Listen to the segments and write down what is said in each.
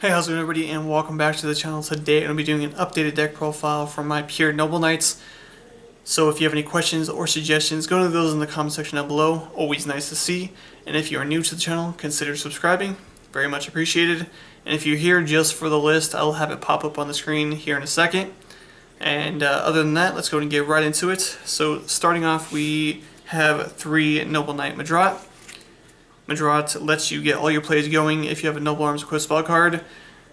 Hey, how's it going, everybody, and welcome back to the channel. Today I'm going to be doing an updated deck profile for my pure Noble Knights. So if you have any questions or suggestions, go to those in the comment section down below. Always nice to see. And if you are new to the channel, consider subscribing. Very much appreciated. And if you're here just for the list, I'll have it pop up on the screen here in a second. And other than that, let's go and get right into it. So starting off, we have 3 Noble Knight Majorat. Majorat lets you get all your plays going if you have a Noble Arms equipped spell card.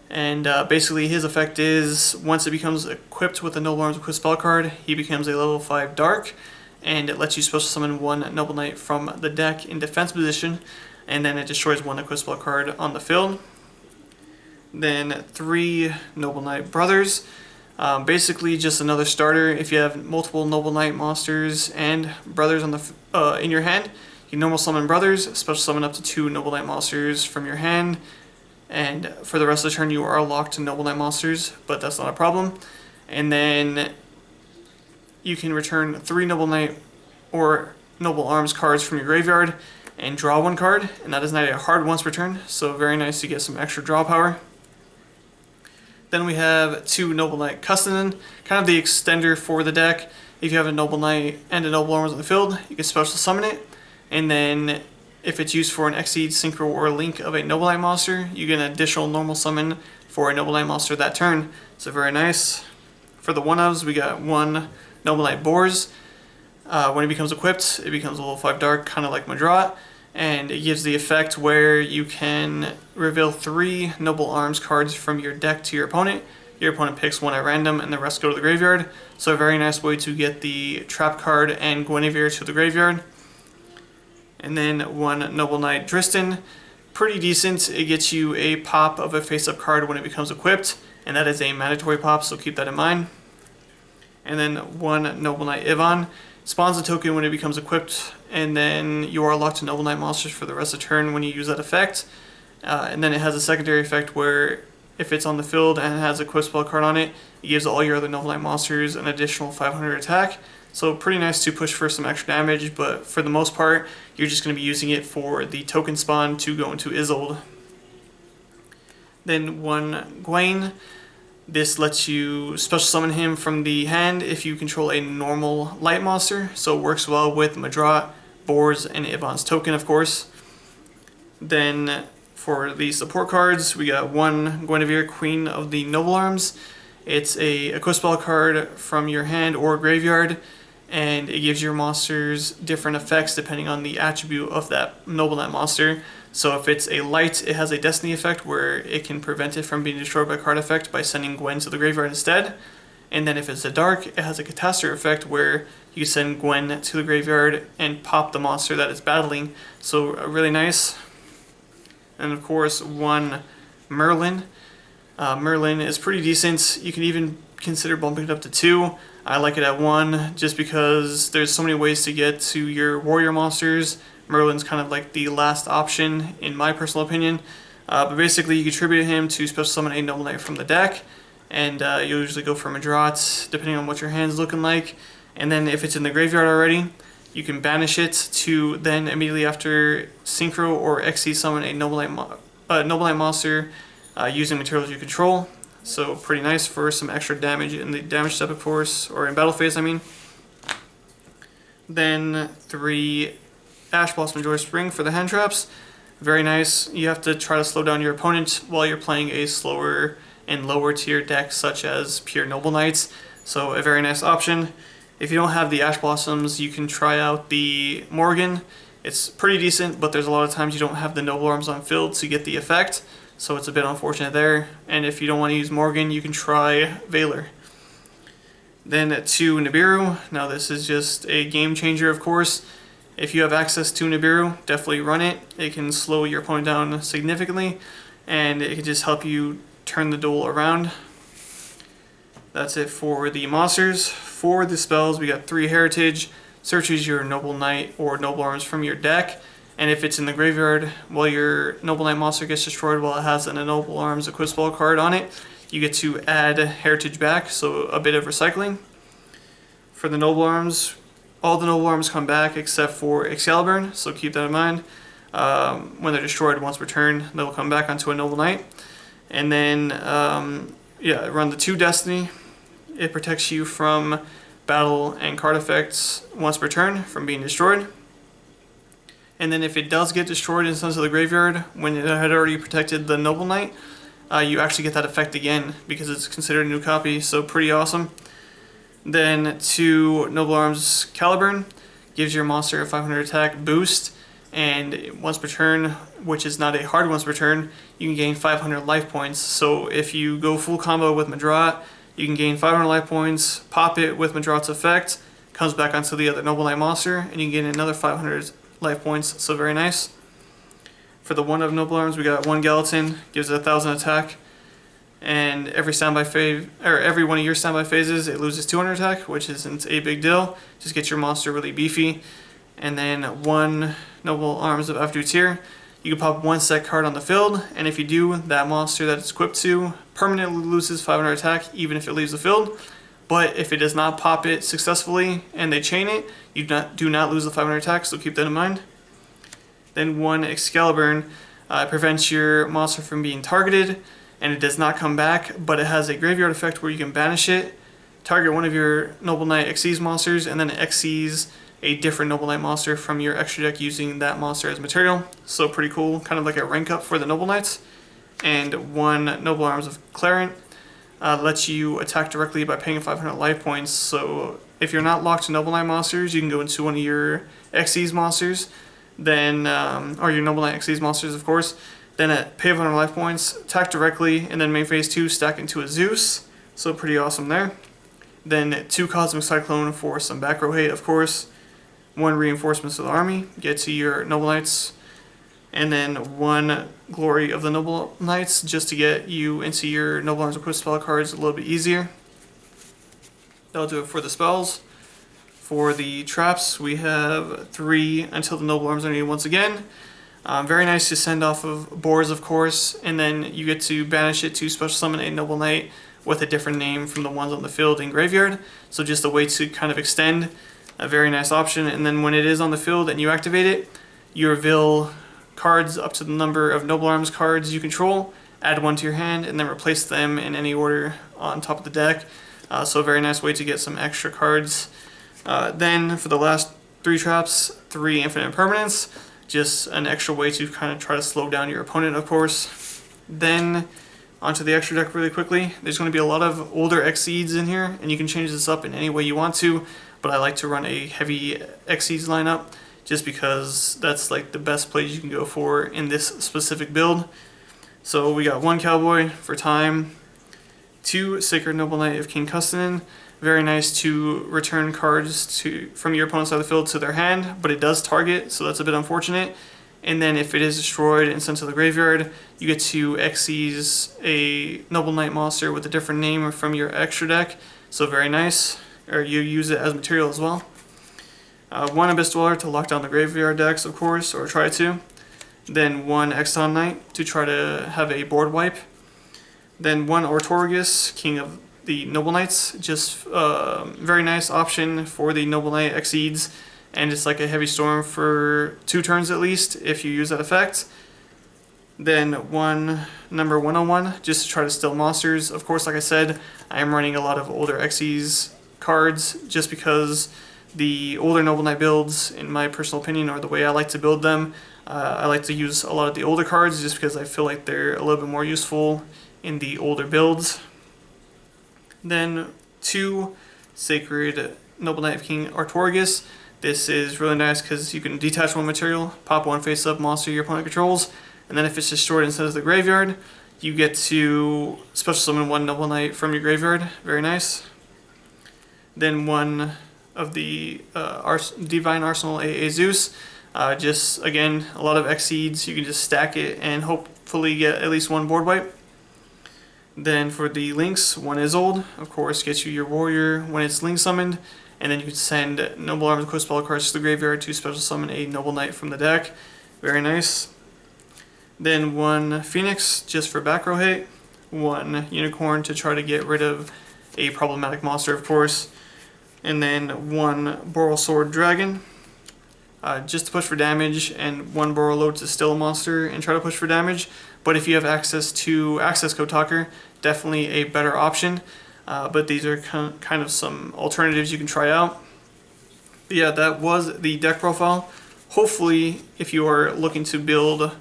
And basically his effect is, once it becomes equipped with a Noble Arms equipped spell card, he becomes a level 5 Dark, and it lets you special summon 1 Noble Knight from the deck in defense position, and then it destroys 1 equipped spell card on the field. Then 3 Noble Knight Brothers. Basically just another starter. If you have multiple Noble Knight monsters and brothers on the in your hand, you normal summon brothers, special summon up to 2 Noble Knight monsters from your hand, and for the rest of the turn you are locked to Noble Knight monsters, but that's not a problem. And then you can return 3 Noble Knight or Noble Arms cards from your graveyard and draw 1 card, and that is not a hard once per turn, so very nice to get some extra draw power. Then we have 2 Noble Knight Custonin, kind of the extender for the deck. If you have a Noble Knight and a Noble Arms on the field, you can special summon it, and then if it's used for an Exceed, Synchro, or Link of a Noble Knight monster, you get an additional normal summon for a Noble Knight monster that turn. So very nice. For the 1-ofs, we got 1 Noble Knight Boars. When it becomes equipped, it becomes a level 5 Dark, kind of like Majorat, and it gives the effect where you can reveal 3 Noble Arms cards from your deck to your opponent. Your opponent picks 1 at random, and the rest go to the graveyard. So a very nice way to get the Trap card and Guinevere to the graveyard. And then 1 Noble Knight Dristan. Pretty decent. It gets you a pop of a face-up card when it becomes equipped, and that is a mandatory pop, so keep that in mind. And then 1 Noble Knight Yvonne. Spawns a token when it becomes equipped, and then you are locked to Noble Knight monsters for the rest of the turn when you use that effect. And then it has a secondary effect where if it's on the field and it has a equipped spell card on it, it gives all your other Noble Knight monsters an additional 500 attack. So pretty nice to push for some extra damage, but for the most part, you're just going to be using it for the token spawn to go into Isolde. Then 1 Gwaine. This lets you special summon him from the hand if you control a normal light monster, so it works well with Majorat, Boars, and Yvonne's token, of course. Then for the support cards, we got 1 Guinevere, Queen of the Noble Arms. It's a equip spell card from your hand or graveyard, and it gives your monsters different effects depending on the attribute of that Noble Knight monster. So if it's a light, it has a Destiny effect where it can prevent it from being destroyed by card effect by sending Gwen to the graveyard instead. And then if it's a dark, it has a Catastrophe effect where you send Gwen to the graveyard and pop the monster that it's battling. So really nice. And of course 1 Merlin. Merlin is pretty decent. You can even consider bumping it up to 2. I like it at 1 just because there's so many ways to get to your warrior monsters. Merlin's kind of like the last option in my personal opinion. But basically you contribute him to special summon a Noble Knight from the deck, and you'll usually go for Majorat depending on what your hand's looking like. And then if it's in the graveyard already, you can banish it to then immediately after Synchro or Exceed summon a Noble Knight monster using materials you control. So pretty nice for some extra damage in the damage step, of course, or in battle phase, I mean. Then 3 Ash Blossom Majora's Spring for the hand traps. Very nice. You have to try to slow down your opponent while you're playing a slower and lower tier deck such as pure Noble Knights. So a very nice option. If you don't have the Ash Blossoms, you can try out the Morgan. It's pretty decent, but there's a lot of times you don't have the Noble Arms on field to get the effect. So it's a bit unfortunate there. And if you don't want to use Morgan, you can try Valor. Then 2 Nibiru. Now this is just a game changer, of course. If you have access to Nibiru, definitely run it. It can slow your opponent down significantly, and it can just help you turn the duel around. That's it for the monsters. For the spells, we got 3 Heritage. Searches your Noble Knight or Noble Arms from your deck, and if it's in the graveyard while your Noble Knight monster gets destroyed while it has a Noble Arms equipped spell card on it, you get to add Heritage back, so a bit of recycling. For the Noble Arms, all the Noble Arms come back except for Excalibur, so keep that in mind. When they're destroyed once per turn, they'll come back onto a Noble Knight. And then, yeah, run the 2 Destiny. It protects you from battle and card effects once per turn from being destroyed. And then if it does get destroyed in Sons of the Graveyard, when it had already protected the Noble Knight, you actually get that effect again because it's considered a new copy, so pretty awesome. Then 2 Noble Arms Caliburn gives your monster a 500 attack boost, and once per turn, which is not a hard once per turn, you can gain 500 life points. So if you go full combo with Madrat, you can gain 500 life points, pop it with Madrat's effect, comes back onto the other Noble Knight monster, and you can gain another 500 life points, so very nice. For the 1 of Noble Arms, we got 1 Gallatin, gives it 1000 attack, and every standby phase, or every one of your standby phases, it loses 200 attack, which isn't a big deal. Just get your monster really beefy. And then 1 Noble Arms of Avdutir. You can pop 1 set card on the field, and if you do, that monster that it's equipped to permanently loses 500 attack, even if it leaves the field. But if it does not pop it successfully and they chain it, you do not lose the 500 attack, so keep that in mind. Then 1 Excalibur prevents your monster from being targeted, and it does not come back, but it has a graveyard effect where you can banish it, target one of your Noble Knight Xyz monsters, and then it Xyz a different Noble Knight monster from your extra deck using that monster as material. So pretty cool, kind of like a rank up for the Noble Knights. And 1 Noble Arms of Clarent lets you attack directly by paying 500 life points. So if you're not locked to Noble Knight monsters, you can go into one of your Xyz monsters, then or your Noble Knight Xyz monsters, of course. Then at pay 500 life points, attack directly, and then main phase 2 stack into a Zeus. So pretty awesome there. Then 2 Cosmic Cyclone for some back row hate, of course. 1 Reinforcements of the Army, get to your Noble Knights. And then 1 Glory of the Noble Knights, just to get you into your Noble Arms equipped spell cards a little bit easier. That'll do it for the spells. For the traps, we have 3 until the Noble Arms are needed once again. Very nice to send off of boards, of course, and then you get to banish it to special summon a Noble Knight with a different name from the ones on the field and graveyard. So just a way to kind of extend. A very nice option. And then when it is on the field and you activate it, you reveal cards up to the number of Noble Arms cards you control, add 1 to your hand, and then replace them in any order on top of the deck. So a very nice way to get some extra cards. Then for the last 3 traps, 3 Infinite Permanents, just an extra way to kind of try to slow down your opponent, of course. Then onto the extra deck really quickly. There's going to be a lot of older Xyz in here, and you can change this up in any way you want to, but I like to run a heavy Xyz lineup just because that's like the best plays you can go for in this specific build. So we got 1 Cowboy for time, 2 Sacred Noble Knight of King Custanin. Very nice to return cards from your opponent's side of the field to their hand, but it does target, so that's a bit unfortunate. And then if it is destroyed and sent to the graveyard, you get to Xyz a Noble Knight monster with a different name from your extra deck, so very nice. Or you use it as material as well. 1 Abyss Dweller to lock down the graveyard decks, of course, or try to. Then 1 Exton Knight to try to have a board wipe. Then 1 Ortorgus, King of the Noble Knights, just very nice option for the Noble Knight Xyz, and it's like a heavy storm for 2 turns at least if you use that effect. Then 1 number 101, just to try to steal monsters. Of course, like I said, I am running a lot of older Xyz cards just because the older Noble Knight builds, in my personal opinion, or the way I like to build them, I like to use a lot of the older cards just because I feel like they're a little bit more useful in the older builds. Then 2 Sacred Noble Knight of King Artorigus. This is really nice because you can detach 1 material, pop 1 face-up monster your opponent controls, and then if it's destroyed instead of the graveyard, you get to special summon 1 Noble Knight from your graveyard. Very nice. Then 1 of the Divine Arsenal AA Zeus. Just, again, a lot of Xyz. You can just stack it and hopefully get at least 1 board wipe. Then for the links, 1 Isolde, of course, gets you your warrior when it's link summoned. And then you can send Noble Arms equipped spell cards to the graveyard to special summon a Noble Knight from the deck. Very nice. Then 1 Phoenix, just for back row hate. 1 Unicorn to try to get rid of a problematic monster, of course. And then 1 Boral Sword Dragon. just to push for damage, and one Borreload to still a monster and try to push for damage. But if you have access to Access Code Talker, definitely a better option. But these are kind of some alternatives you can try out. But yeah, that was the deck profile. Hopefully, if you are looking to build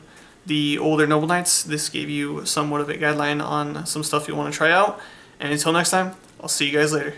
the older Noble Knights, this gave you somewhat of a guideline on some stuff you want to try out. And until next time, I'll see you guys later.